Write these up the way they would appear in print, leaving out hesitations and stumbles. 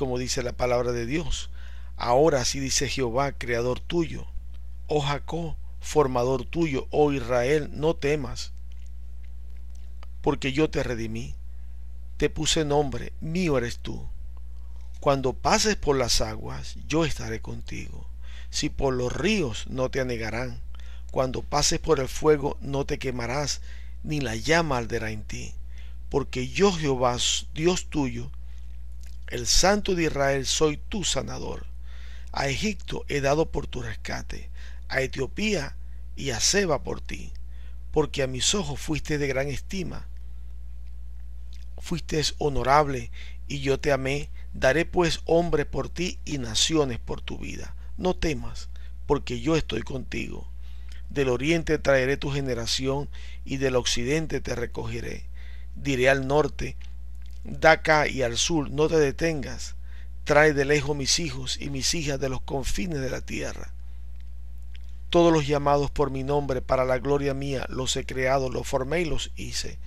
como dice la palabra de Dios. Ahora así dice Jehová, creador tuyo, oh Jacob, formador tuyo, oh Israel, no temas, porque yo te redimí, te puse nombre, mío eres tú. Cuando pases por las aguas, yo estaré contigo. Si por los ríos, no te anegarán. Cuando pases por el fuego, no te quemarás, ni la llama arderá en ti. Porque yo, Jehová, Dios tuyo, el Santo de Israel, soy tu sanador. A Egipto he dado por tu rescate, a Etiopía y a Seba por ti, porque a mis ojos fuiste de gran estima. Fuiste honorable y yo te amé. Daré pues hombres por ti y naciones por tu vida. No temas, porque yo estoy contigo. Del oriente traeré tu generación y del occidente te recogeré. Diré al norte, da acá, y al sur, no te detengas. Trae de lejos mis hijos y mis hijas de los confines de la tierra. Todos los llamados por mi nombre para la gloria mía los he creado, los formé y los hice.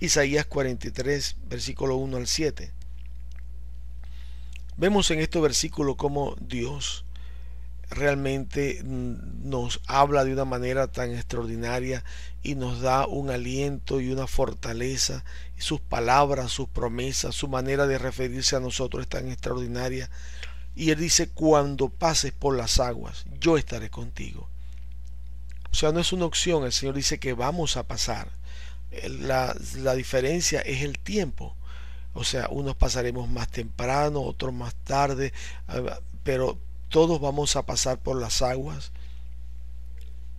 Isaías 43, versículo 1 al 7. Vemos en estos versículos cómo Dios realmente nos habla de una manera tan extraordinaria y nos da un aliento y una fortaleza. Sus palabras, sus promesas, su manera de referirse a nosotros es tan extraordinaria. Y Él dice, cuando pases por las aguas, yo estaré contigo. O sea, no es una opción, el Señor dice que vamos a pasar. La diferencia es el tiempo. O sea, unos pasaremos más temprano, otros más tarde, pero todos vamos a pasar por las aguas,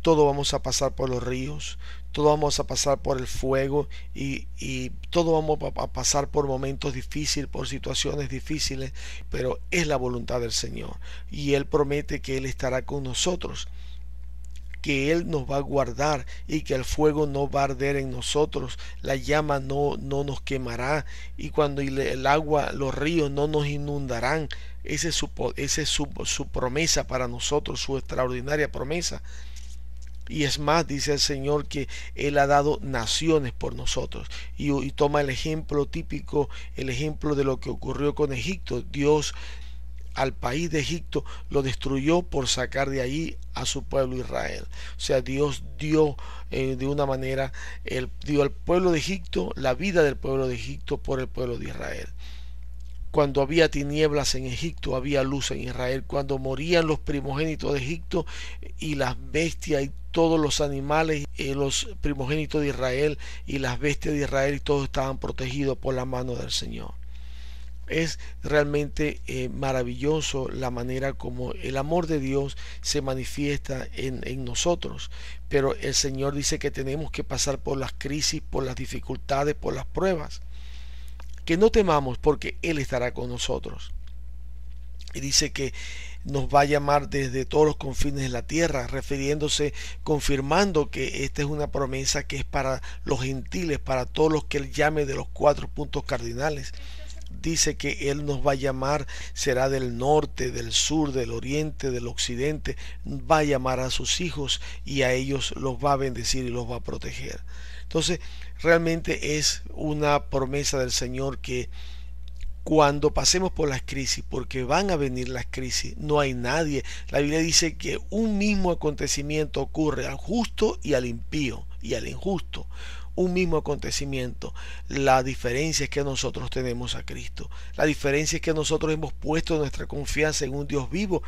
todos vamos a pasar por los ríos, todos vamos a pasar por el fuego y todos vamos a pasar por momentos difíciles, por situaciones difíciles, pero es la voluntad del Señor y Él promete que Él estará con nosotros, que Él nos va a guardar y que el fuego no va a arder en nosotros, la llama no nos quemará y cuando el agua, los ríos no nos inundarán. Esa es su promesa para nosotros, su extraordinaria promesa. Y es más, dice el Señor que Él ha dado naciones por nosotros. Y toma el ejemplo típico, el ejemplo de lo que ocurrió con Egipto. Dios al país de Egipto lo destruyó por sacar de allí a su pueblo Israel. O sea, Dios dio de una manera, dio al pueblo de Egipto la vida del pueblo de Egipto por el pueblo de Israel. Cuando había tinieblas en Egipto, había luz en Israel. Cuando morían los primogénitos de Egipto y las bestias y todos los animales, los primogénitos de Israel y las bestias de Israel, y todos estaban protegidos por la mano del Señor. Es realmente maravilloso la manera como el amor de Dios se manifiesta en nosotros. Pero el Señor dice que tenemos que pasar por las crisis, por las dificultades, por las pruebas. Que no temamos porque Él estará con nosotros. Y dice que nos va a llamar desde todos los confines de la tierra, refiriéndose, confirmando que esta es una promesa que es para los gentiles, para todos los que Él llame de los 4 puntos cardinales. Dice que Él nos va a llamar, será del norte, del sur, del oriente, del occidente, va a llamar a sus hijos y a ellos los va a bendecir y los va a proteger. Entonces, realmente es una promesa del Señor que cuando pasemos por las crisis, porque van a venir las crisis, no hay nadie. La Biblia dice que un mismo acontecimiento ocurre al justo y al impío y al injusto. Un mismo acontecimiento. La diferencia es que nosotros tenemos a Cristo. La diferencia es que nosotros hemos puesto nuestra confianza en un Dios vivo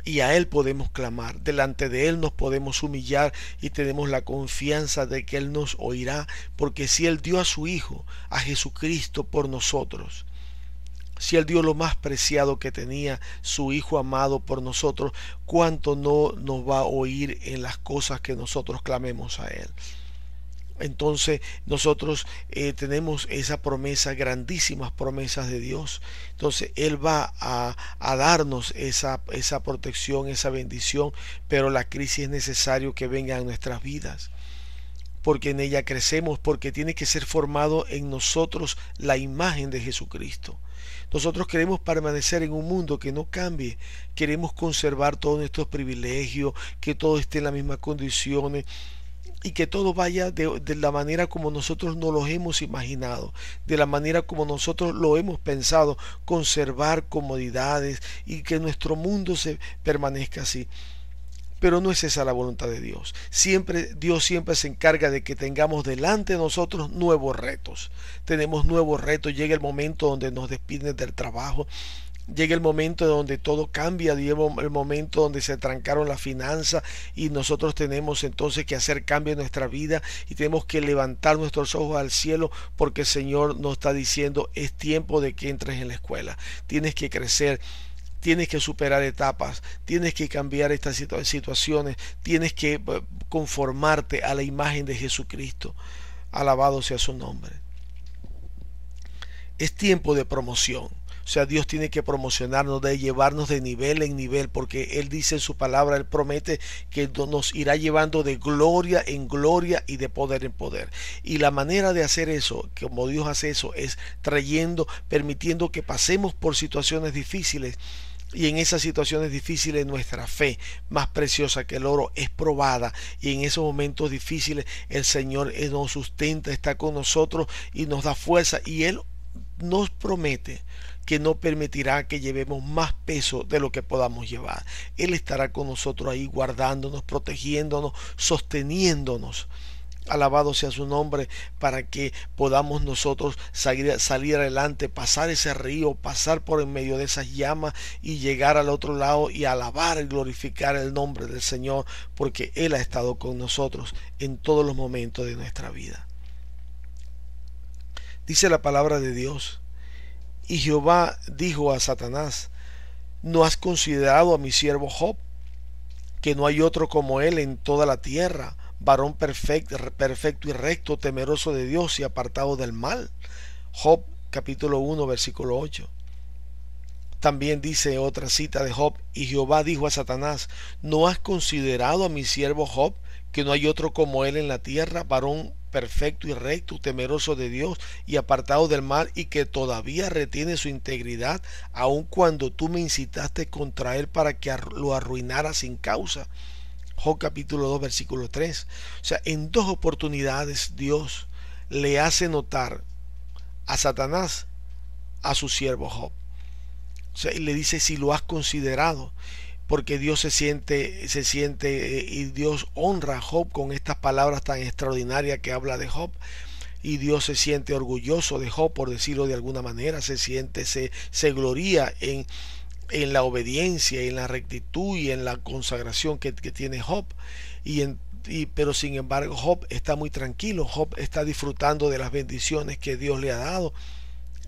y a Él podemos clamar. Delante de Él nos podemos humillar y tenemos la confianza de que Él nos oirá, porque si Él dio a su Hijo, a Jesucristo por nosotros, si Él dio lo más preciado que tenía, su Hijo amado por nosotros, ¿cuánto no nos va a oír en las cosas que nosotros clamemos a Él? Entonces nosotros tenemos esa promesa, grandísimas promesas de Dios. Entonces Él va a darnos esa protección, esa bendición, pero la crisis es necesario que venga a nuestras vidas, porque en ella crecemos, porque tiene que ser formado en nosotros la imagen de Jesucristo. Nosotros queremos permanecer en un mundo que no cambie, queremos conservar todos nuestros privilegios, que todo esté en las mismas condiciones. y que todo vaya de la manera como nosotros nos lo hemos imaginado, de la manera como nosotros lo hemos pensado, conservar comodidades y que nuestro mundo se permanezca así. Pero no es esa la voluntad de Dios. Dios siempre se encarga de que tengamos delante de nosotros nuevos retos. Tenemos nuevos retos. Llega el momento donde nos despiden del trabajo. Llega el momento donde todo cambia, llega el momento donde se trancaron las finanzas y nosotros tenemos entonces que hacer cambio en nuestra vida y tenemos que levantar nuestros ojos al cielo porque el Señor nos está diciendo es tiempo de que entres en la escuela, tienes que crecer. Tienes que superar etapas, tienes que cambiar estas situaciones, tienes que conformarte a la imagen de Jesucristo. Alabado sea su nombre. Es tiempo de promoción. O sea, Dios tiene que promocionarnos, de llevarnos de nivel en nivel, porque Él dice en su palabra, Él promete que nos irá llevando de gloria en gloria y de poder en poder. Y la manera de hacer eso, como Dios hace eso, es permitiendo que pasemos por situaciones difíciles. Y en esas situaciones difíciles nuestra fe, más preciosa que el oro, es probada. Y en esos momentos difíciles el Señor nos sustenta, está con nosotros y nos da fuerza. Y Él nos promete que no permitirá que llevemos más peso de lo que podamos llevar. Él estará con nosotros ahí guardándonos, protegiéndonos, sosteniéndonos. Alabado sea su nombre para que podamos nosotros salir adelante, pasar ese río, pasar por en medio de esas llamas y llegar al otro lado y alabar y glorificar el nombre del Señor porque Él ha estado con nosotros en todos los momentos de nuestra vida. Dice la palabra de Dios: y Jehová dijo a Satanás: ¿no has considerado a mi siervo Job, que no hay otro como él en toda la tierra, varón perfecto y recto, temeroso de Dios y apartado del mal? Job capítulo 1 versículo 8. También dice otra cita de Job: y Jehová dijo a Satanás: ¿no has considerado a mi siervo Job, que no hay otro como él en la tierra, varón perfecto y recto, temeroso de Dios y apartado del mal, y que todavía retiene su integridad, aun cuando tú me incitaste contra él para que lo arruinara sin causa? Job capítulo 2 versículo 3. O sea, en dos oportunidades Dios le hace notar a Satanás a su siervo Job. O sea, y le dice si lo has considerado, porque Dios se siente y Dios honra a Job con estas palabras tan extraordinarias que habla de Job. Y Dios se siente orgulloso de Job, por decirlo de alguna manera, se gloria en la obediencia, en la rectitud y en la consagración que tiene Job. Pero sin embargo Job está muy tranquilo. Job está disfrutando de las bendiciones que Dios le ha dado,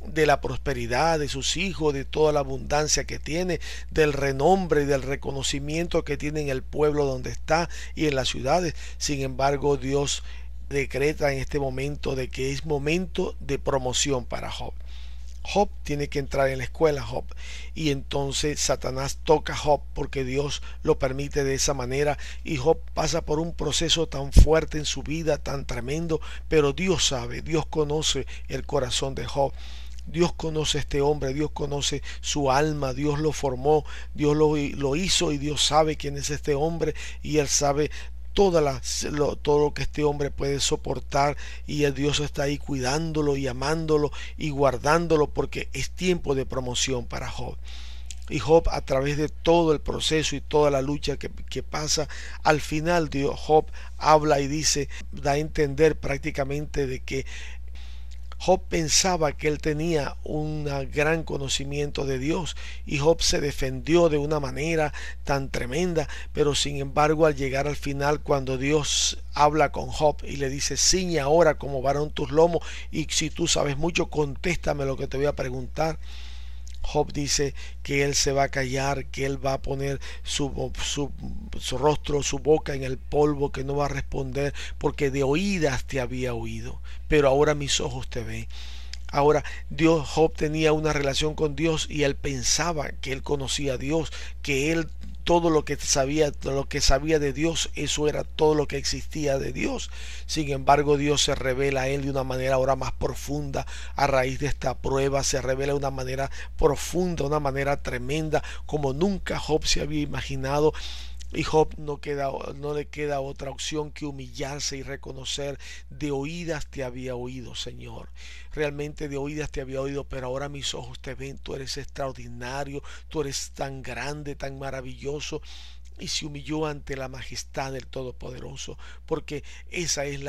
de la prosperidad de sus hijos, de toda la abundancia que tiene, del renombre y del reconocimiento que tiene en el pueblo donde está y en las ciudades. Sin embargo, Dios decreta en este momento de que es momento de promoción para Job. Job tiene que entrar en la escuela, Job. Y entonces Satanás toca a Job porque Dios lo permite de esa manera. Y Job pasa por un proceso tan fuerte en su vida, tan tremendo. Pero Dios sabe, Dios conoce el corazón de Job. Dios conoce a este hombre, Dios conoce su alma, Dios lo formó, Dios lo hizo y Dios sabe quién es este hombre y Él sabe todo lo que este hombre puede soportar, y Dios está ahí cuidándolo y amándolo y guardándolo porque es tiempo de promoción para Job. Y Job, a través de todo el proceso y toda la lucha que pasa, al final Job habla y dice, da a entender prácticamente de que Job pensaba que él tenía un gran conocimiento de Dios y Job se defendió de una manera tan tremenda, pero sin embargo al llegar al final, cuando Dios habla con Job y le dice: ciñe ahora como varón tus lomos, y si tú sabes mucho, contéstame lo que te voy a preguntar. Job dice que él se va a callar, que él va a poner su rostro, su boca en el polvo, que no va a responder, porque de oídas te había oído, pero ahora mis ojos te ven. Ahora, Job tenía una relación con Dios y él pensaba que él conocía a Dios, que él todo lo que sabía de Dios, eso era todo lo que existía de Dios. Sin embargo, Dios se revela a él de una manera ahora más profunda. A raíz de esta prueba se revela de una manera profunda, una manera tremenda, como nunca Job se había imaginado. Y Job no le queda otra opción que humillarse y reconocer: de oídas te había oído, Señor. Realmente de oídas te había oído, pero ahora mis ojos te ven. Tú eres extraordinario, tú eres tan grande, tan maravilloso. Y se humilló ante la majestad del Todopoderoso, porque esa es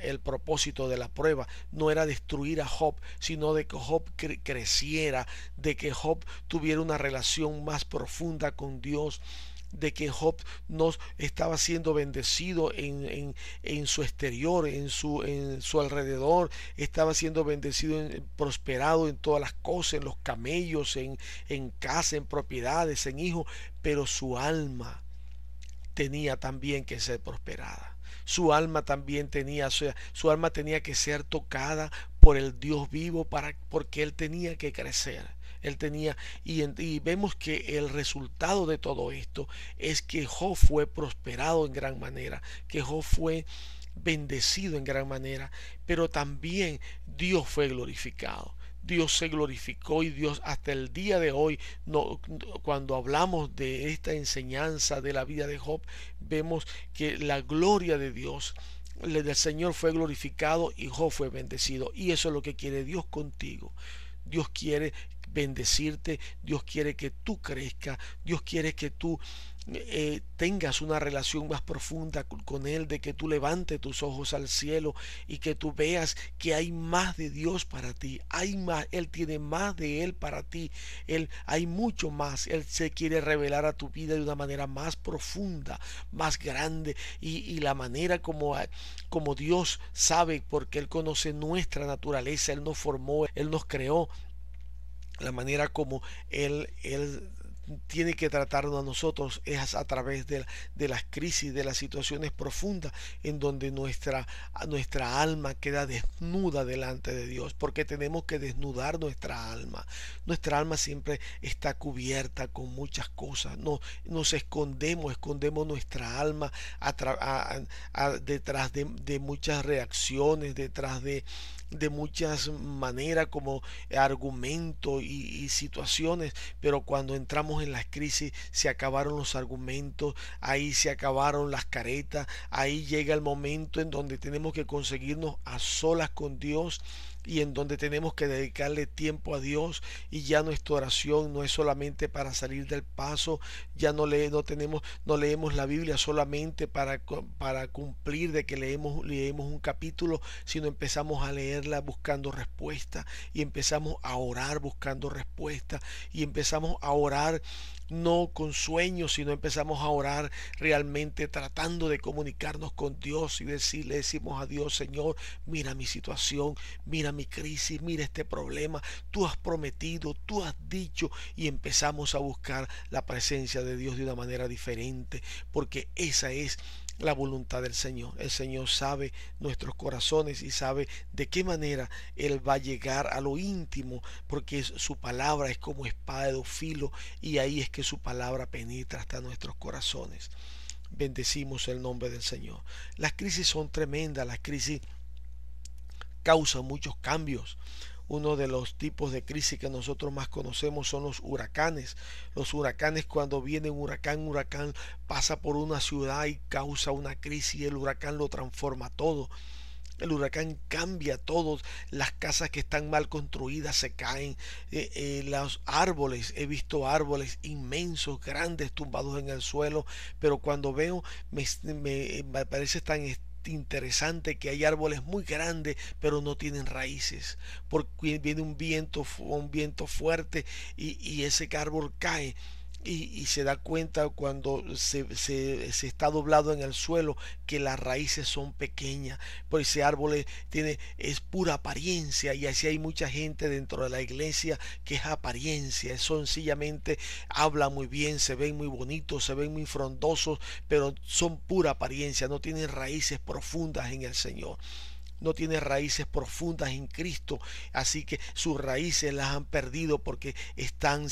el propósito de la prueba. No era destruir a Job, sino de que Job creciera, de que Job tuviera una relación más profunda con Dios, de que Job no estaba siendo bendecido en su exterior, en su alrededor, estaba siendo bendecido, prosperado en todas las cosas, en los camellos, en casa, en propiedades, en hijos, pero su alma tenía también que ser prosperada. Su alma también tenía, o sea, su alma tenía que ser tocada por el Dios vivo, porque él tenía que crecer. Él tenía, y vemos que el resultado de todo esto es que Job fue prosperado en gran manera, que Job fue bendecido en gran manera, pero también Dios fue glorificado. Dios se glorificó, y Dios hasta el día de hoy, no, cuando hablamos de esta enseñanza de la vida de Job, vemos que la gloria de Dios, del Señor, fue glorificado y Job fue bendecido. Y eso es lo que quiere Dios contigo. Dios quiere bendecirte, Dios quiere que tú crezcas, Dios quiere que tú tengas una relación más profunda con Él, de que tú levantes tus ojos al cielo y que tú veas que hay más de Dios para ti, hay más, Él tiene más de Él para ti, hay mucho más. Él se quiere revelar a tu vida de una manera más profunda, más grande, y la manera como Dios sabe, porque Él conoce nuestra naturaleza, Él nos formó, Él nos creó, la manera como Él tiene que tratarnos a nosotros es a través de las crisis, de las situaciones profundas, en donde nuestra alma queda desnuda delante de Dios, porque tenemos que desnudar nuestra alma. Nuestra alma siempre está cubierta con muchas cosas. No, nos escondemos nuestra alma detrás de muchas reacciones, detrás de muchas maneras, como argumentos y situaciones, pero cuando entramos en las crisis se acabaron los argumentos, ahí se acabaron las caretas, ahí llega el momento en donde tenemos que conseguirnos a solas con Dios, y en donde tenemos que dedicarle tiempo a Dios, y ya nuestra oración no es solamente para salir del paso, ya no leemos la Biblia solamente para cumplir de que leemos un capítulo, sino empezamos a leerla buscando respuesta, y empezamos a orar buscando respuesta, y empezamos a orar no con sueños, sino empezamos a orar realmente tratando de comunicarnos con Dios, y le decimos a Dios: Señor, mira mi situación, mira mi crisis, mira este problema, tú has prometido, tú has dicho, y empezamos a buscar la presencia de Dios de una manera diferente, porque esa es la voluntad del Señor. El Señor sabe nuestros corazones y sabe de qué manera Él va a llegar a lo íntimo, porque su palabra es como espada de dos filos, y ahí es que su palabra penetra hasta nuestros corazones. Bendecimos el nombre del Señor. Las crisis son tremendas, las crisis causan muchos cambios. Uno de los tipos de crisis que nosotros más conocemos son los huracanes. Los huracanes, cuando viene un huracán pasa por una ciudad y causa una crisis, y el huracán lo transforma todo. El huracán cambia todo, las casas que están mal construidas se caen, los árboles, he visto árboles inmensos, grandes, tumbados en el suelo, pero cuando veo, me parece tan interesante que hay árboles muy grandes pero no tienen raíces, porque viene un viento fuerte, y ese árbol cae, y se da cuenta cuando se está doblado en el suelo, que las raíces son pequeñas, pues ese árbol es pura apariencia. Y así hay mucha gente dentro de la iglesia que es apariencia, es sencillamente habla muy bien, se ven muy bonitos, se ven muy frondosos, pero son pura apariencia, no tienen raíces profundas en el Señor, no tiene raíces profundas en Cristo, así que sus raíces las han perdido, porque están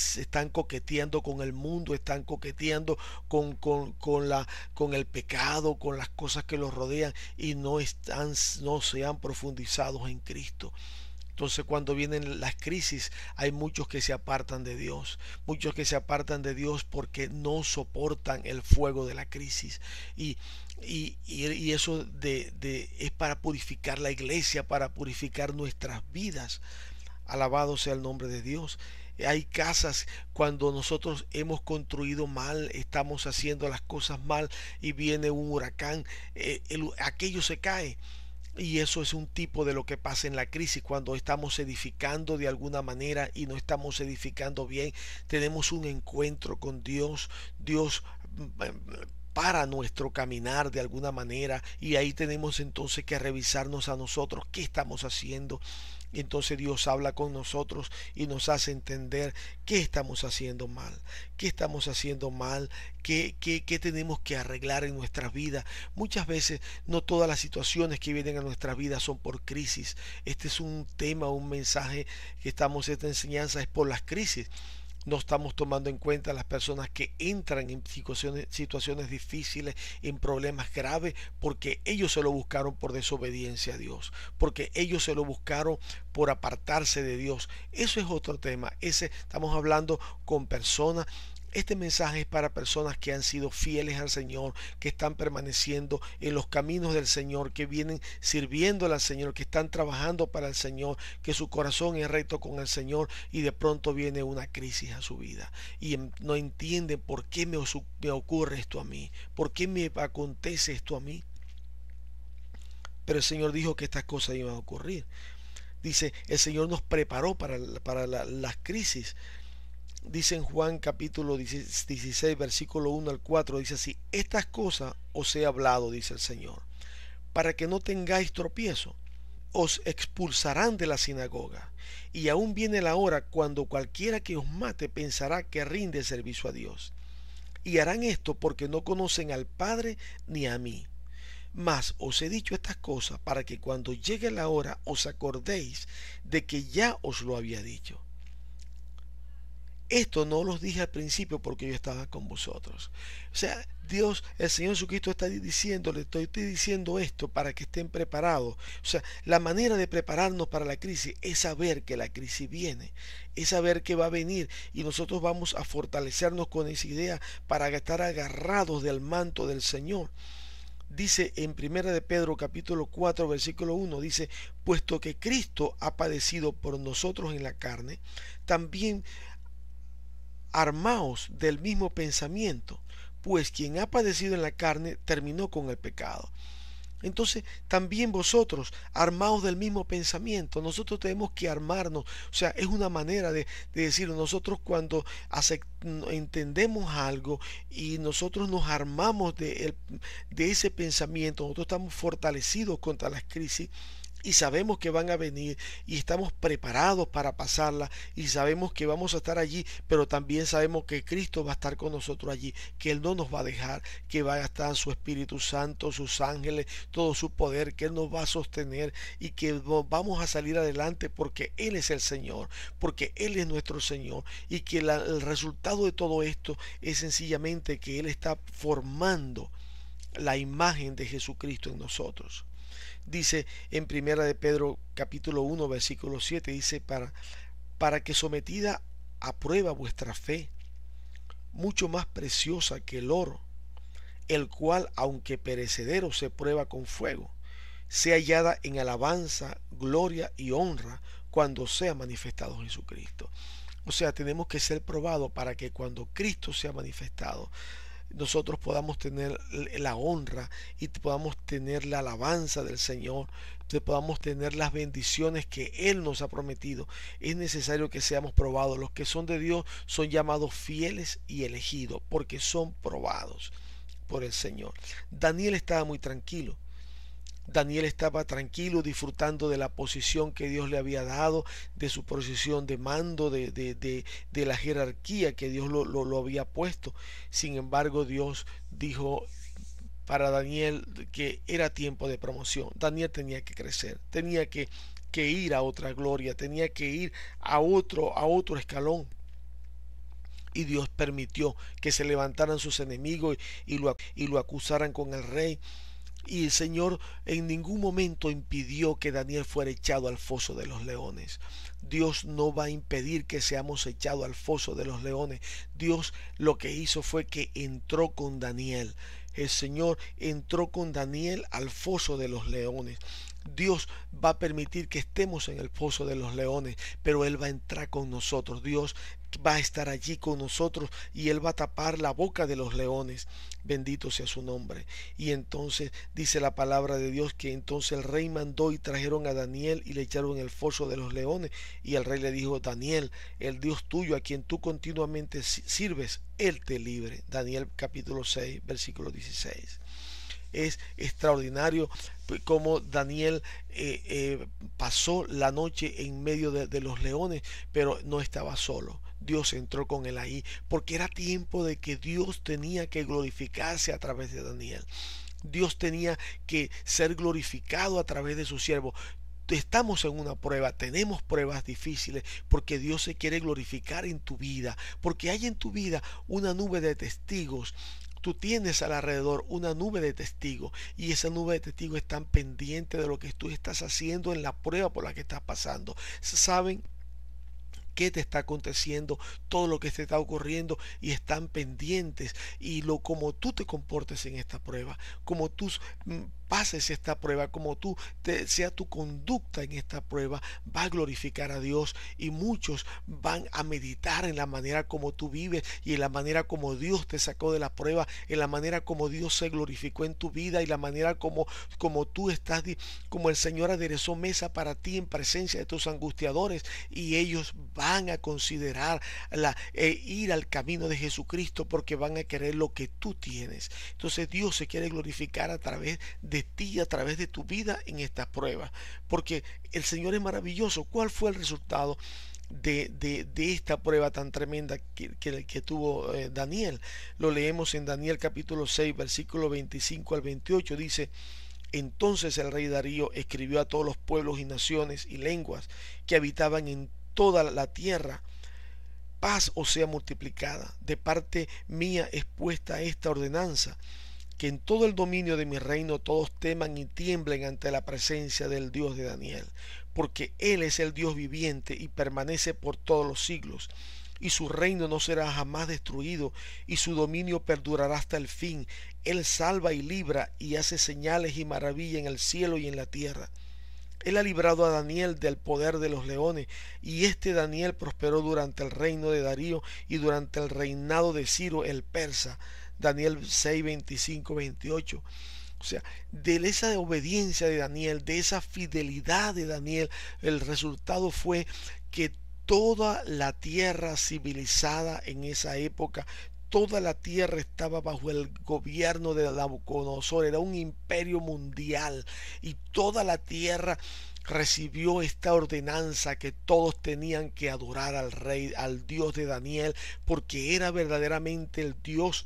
coqueteando con el mundo, están coqueteando con el pecado, con las cosas que los rodean, y no se han profundizado en Cristo. Entonces cuando vienen las crisis hay muchos que se apartan de Dios, muchos que se apartan de Dios porque no soportan el fuego de la crisis. Y, y eso es para purificar la iglesia, para purificar nuestras vidas. Alabado sea el nombre de Dios. Hay casas cuando nosotros hemos construido mal, estamos haciendo las cosas mal y viene un huracán, aquello se cae. Y eso es un tipo de lo que pasa en la crisis cuando estamos edificando de alguna manera y no estamos edificando bien. Tenemos un encuentro con Dios. Dios para nuestro caminar de alguna manera y ahí tenemos entonces que revisarnos a nosotros qué estamos haciendo. Y entonces Dios habla con nosotros y nos hace entender qué estamos haciendo mal, qué estamos haciendo mal, qué tenemos que arreglar en nuestras vidas. Muchas veces no todas las situaciones que vienen a nuestras vidas son por crisis. Este es un tema, un mensaje que estamos, esta enseñanza es por las crisis. No estamos tomando en cuenta las personas que entran en situaciones difíciles, en problemas graves, porque ellos se lo buscaron por desobediencia a Dios, porque ellos se lo buscaron por apartarse de Dios. Eso es otro tema. Estamos hablando con personas. Este mensaje es para personas que han sido fieles al Señor, que están permaneciendo en los caminos del Señor, que vienen sirviendo al Señor, que están trabajando para el Señor, que su corazón es recto con el Señor y de pronto viene una crisis a su vida y no entienden por qué me ocurre esto a mí, por qué me acontece esto a mí. Pero el Señor dijo que estas cosas iban a ocurrir. Dice, el Señor nos preparó para las crisis. Dice en Juan capítulo 16, versículo 1 al 4, dice así: estas cosas os he hablado, dice el Señor, para que no tengáis tropiezo. Os expulsarán de la sinagoga, y aún viene la hora cuando cualquiera que os mate pensará que rinde servicio a Dios. Y harán esto porque no conocen al Padre ni a mí. Mas os he dicho estas cosas para que cuando llegue la hora os acordéis de que ya os lo había dicho. Esto no los dije al principio porque yo estaba con vosotros. O sea, Dios, el Señor Jesucristo está diciéndole, estoy diciendo esto para que estén preparados. O sea, la manera de prepararnos para la crisis es saber que la crisis viene, es saber que va a venir y nosotros vamos a fortalecernos con esa idea para estar agarrados del manto del Señor. Dice en 1 de Pedro capítulo 4 versículo 1, dice, puesto que Cristo ha padecido por nosotros en la carne, también armaos del mismo pensamiento, pues quien ha padecido en la carne terminó con el pecado. Entonces también vosotros armaos del mismo pensamiento. Nosotros tenemos que armarnos. O sea, es una manera de decir, nosotros cuando entendemos algo y nosotros nos armamos de ese pensamiento, nosotros estamos fortalecidos contra las crisis y sabemos que van a venir y estamos preparados para pasarla y sabemos que vamos a estar allí, pero también sabemos que Cristo va a estar con nosotros allí, que Él no nos va a dejar, que va a estar su Espíritu Santo, sus ángeles, todo su poder, que Él nos va a sostener y que vamos a salir adelante porque Él es el Señor, porque Él es nuestro Señor y que el resultado de todo esto es sencillamente que Él está formando la imagen de Jesucristo en nosotros. Dice en primera de Pedro capítulo 1 versículo 7, dice para que sometida a prueba vuestra fe, mucho más preciosa que el oro, el cual aunque perecedero se prueba con fuego, sea hallada en alabanza, gloria y honra cuando sea manifestado Jesucristo. O sea, tenemos que ser probados para que cuando Cristo sea manifestado, nosotros podamos tener la honra y podamos tener la alabanza del Señor, podamos tener las bendiciones que Él nos ha prometido. Es necesario que seamos probados. Los que son de Dios son llamados fieles y elegidos porque son probados por el Señor. Daniel estaba muy tranquilo. Daniel estaba tranquilo disfrutando de la posición que Dios le había dado, de su posición de mando, de la jerarquía que Dios lo había puesto. Sin embargo, Dios dijo para Daniel que era tiempo de promoción. Daniel tenía que crecer, tenía que ir a otra gloria, tenía que ir a otro escalón. Y Dios permitió que se levantaran sus enemigos y lo acusaran con el rey. Y el Señor en ningún momento impidió que Daniel fuera echado al foso de los leones. Dios no va a impedir que seamos echados al foso de los leones. Dios lo que hizo fue que entró con Daniel. El Señor entró con Daniel al foso de los leones. Dios va a permitir que estemos en el foso de los leones, pero Él va a entrar con nosotros. Dios va a estar allí con nosotros y Él va a tapar la boca de los leones. Bendito sea su nombre. Y entonces dice la palabra de Dios que entonces el rey mandó y trajeron a Daniel y le echaron en el foso de los leones. Y el rey le dijo: Daniel, el Dios tuyo a quien tú continuamente sirves, Él te libre. Daniel capítulo 6, versículo 16. Es extraordinario como Daniel pasó la noche en medio de los leones, pero no estaba solo. Dios entró con él ahí, porque era tiempo de que Dios tenía que glorificarse a través de Daniel. Dios tenía que ser glorificado a través de su siervo. Estamos en una prueba, tenemos pruebas difíciles porque Dios se quiere glorificar en tu vida, porque hay en tu vida una nube de testigos. Tú tienes alrededor una nube de testigos y esa nube de testigos están pendientes de lo que tú estás haciendo en la prueba por la que estás pasando. Saben qué te está aconteciendo, todo lo que te está ocurriendo y están pendientes y lo como tú te comportes en esta prueba, como tú pases esta prueba, como sea tu conducta en esta prueba, va a glorificar a Dios y muchos van a meditar en la manera como tú vives y en la manera como Dios te sacó de la prueba, en la manera como Dios se glorificó en tu vida y la manera como tú estás, como el Señor aderezó mesa para ti en presencia de tus angustiadores y ellos van a considerar ir al camino de Jesucristo porque van a querer lo que tú tienes. Entonces Dios se quiere glorificar a través de ti, a través de tu vida en esta prueba, porque el Señor es maravilloso. ¿Cuál fue el resultado de esta prueba tan tremenda que tuvo Daniel? Lo leemos en Daniel capítulo 6, versículo 25 al 28. Dice: entonces el rey Darío escribió a todos los pueblos y naciones y lenguas que habitaban en toda la tierra: paz os sea multiplicada. De parte mía es puesta esta ordenanza, que en todo el dominio de mi reino todos teman y tiemblen ante la presencia del Dios de Daniel, porque Él es el Dios viviente y permanece por todos los siglos, y su reino no será jamás destruido, y su dominio perdurará hasta el fin. Él salva y libra, y hace señales y maravillas en el cielo y en la tierra. Él ha librado a Daniel del poder de los leones, y este Daniel prosperó durante el reino de Darío y durante el reinado de Ciro el persa. Daniel 6, 25, 28. O sea, de esa obediencia de Daniel, de esa fidelidad de Daniel, el resultado fue que toda la tierra civilizada en esa época, toda la tierra estaba bajo el gobierno de Nabucodonosor, era un imperio mundial y toda la tierra recibió esta ordenanza que todos tenían que adorar al rey, al Dios de Daniel, porque era verdaderamente el Dios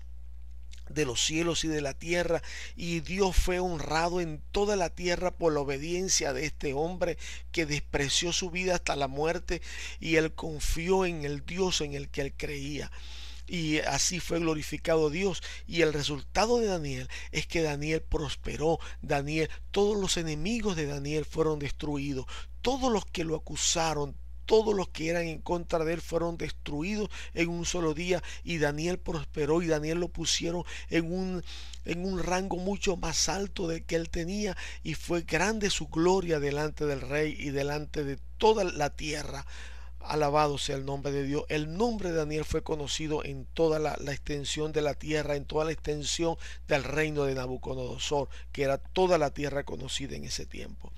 de los cielos y de la tierra, y Dios fue honrado en toda la tierra por la obediencia de este hombre que despreció su vida hasta la muerte y él confió en el Dios en el que él creía. Y así fue glorificado Dios. Y el resultado de Daniel es que Daniel prosperó. Todos los enemigos de Daniel fueron destruidos. Todos los que lo acusaron, todos los que eran en contra de él fueron destruidos en un solo día, y Daniel prosperó y Daniel lo pusieron en un rango mucho más alto del que él tenía, y fue grande su gloria delante del rey y delante de toda la tierra. Alabado sea el nombre de Dios. El nombre de Daniel fue conocido en toda la extensión de la tierra, en toda la extensión del reino de Nabucodonosor, que era toda la tierra conocida en ese tiempo.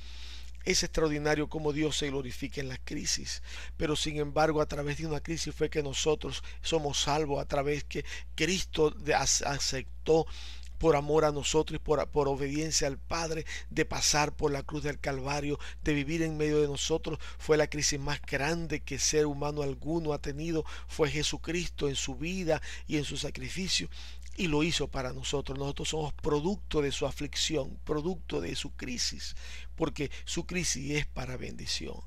Es extraordinario cómo Dios se glorifica en las crisis, pero sin embargo a través de una crisis fue que nosotros somos salvos, a través que Cristo aceptó por amor a nosotros y por obediencia al Padre, de pasar por la cruz del Calvario, de vivir en medio de nosotros. Fue la crisis más grande que ser humano alguno ha tenido. Fue Jesucristo en su vida y en su sacrificio, y lo hizo para nosotros. Nosotros somos producto de su aflicción, producto de su crisis, porque su crisis es para bendición.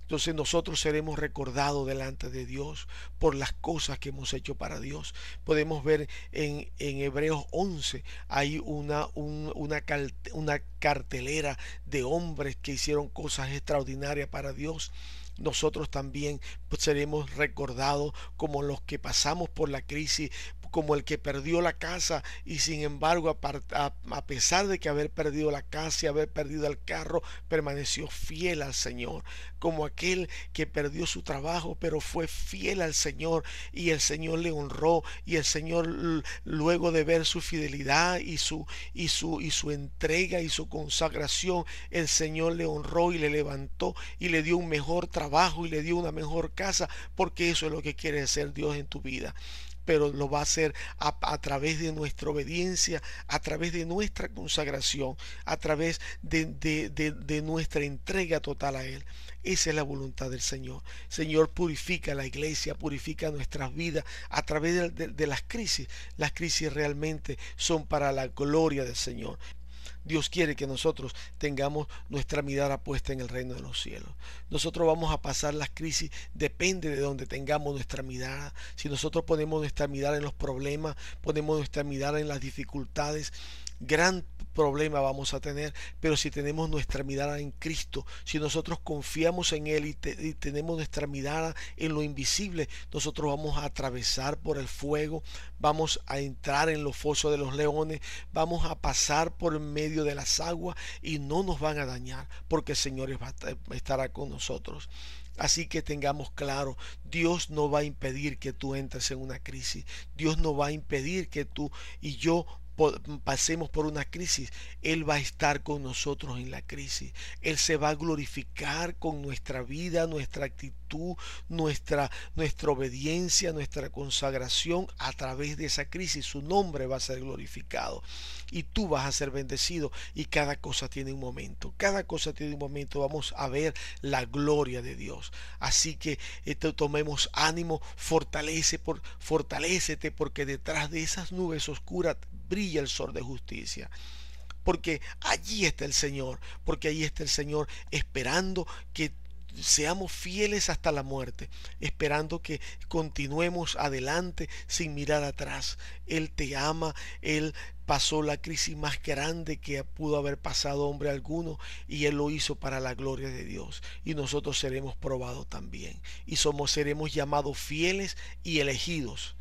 Entonces nosotros seremos recordados delante de Dios por las cosas que hemos hecho para Dios. Podemos ver en Hebreos 11, hay una cartelera de hombres que hicieron cosas extraordinarias para Dios. Nosotros también seremos recordados como los que pasamos por la crisis, como el que perdió la casa y sin embargo a pesar de que haber perdido la casa y haber perdido el carro, permaneció fiel al Señor, como aquel que perdió su trabajo pero fue fiel al Señor y el Señor le honró, y el Señor luego de ver su fidelidad y su entrega y su consagración, el Señor le honró y le levantó y le dio un mejor trabajo y le dio una mejor casa, porque eso es lo que quiere hacer Dios en tu vida. Pero lo va a hacer a través de nuestra obediencia, a través de nuestra consagración, a través de nuestra entrega total a Él. Esa es la voluntad del Señor. Señor, purifica la iglesia, purifica nuestras vidas a través de las crisis. Las crisis realmente son para la gloria del Señor. Dios quiere que nosotros tengamos nuestra mirada puesta en el reino de los cielos. Nosotros vamos a pasar las crisis, depende de donde tengamos nuestra mirada. Si nosotros ponemos nuestra mirada en los problemas, ponemos nuestra mirada en las dificultades, gran problema vamos a tener. Pero si tenemos nuestra mirada en Cristo, si nosotros confiamos en Él y tenemos nuestra mirada en lo invisible, nosotros vamos a atravesar por el fuego, vamos a entrar en los fosos de los leones, vamos a pasar por medio de las aguas y no nos van a dañar, porque el Señor estará con nosotros. Así que tengamos claro, Dios no va a impedir que tú entres en una crisis. Dios no va a impedir que tú y yo pasemos por una crisis. Él va a estar con nosotros en la crisis. Él se va a glorificar con nuestra vida, nuestra actitud, nuestra obediencia, nuestra consagración a través de esa crisis. Su nombre va a ser glorificado y tú vas a ser bendecido. Y cada cosa tiene un momento. Cada cosa tiene un momento. Vamos a ver la gloria de Dios. Así que tomemos ánimo, fortalécete, porque detrás de esas nubes oscuras brilla el sol de justicia. Porque allí está el Señor, porque allí está el Señor esperando que seamos fieles hasta la muerte, esperando que continuemos adelante sin mirar atrás. Él te ama, Él pasó la crisis más grande que pudo haber pasado hombre alguno, y Él lo hizo para la gloria de Dios, y nosotros seremos probados también, y seremos llamados fieles y elegidos.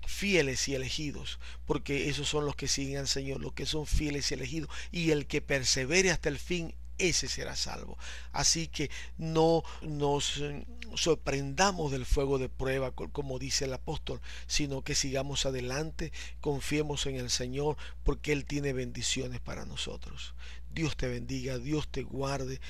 Fieles y elegidos, porque esos son los que siguen al Señor, los que son fieles y elegidos, y el que persevere hasta el fin, ese será salvo. Así que no nos sorprendamos del fuego de prueba, como dice el apóstol, sino que sigamos adelante, confiemos en el Señor, porque Él tiene bendiciones para nosotros. Dios te bendiga, Dios te guarde.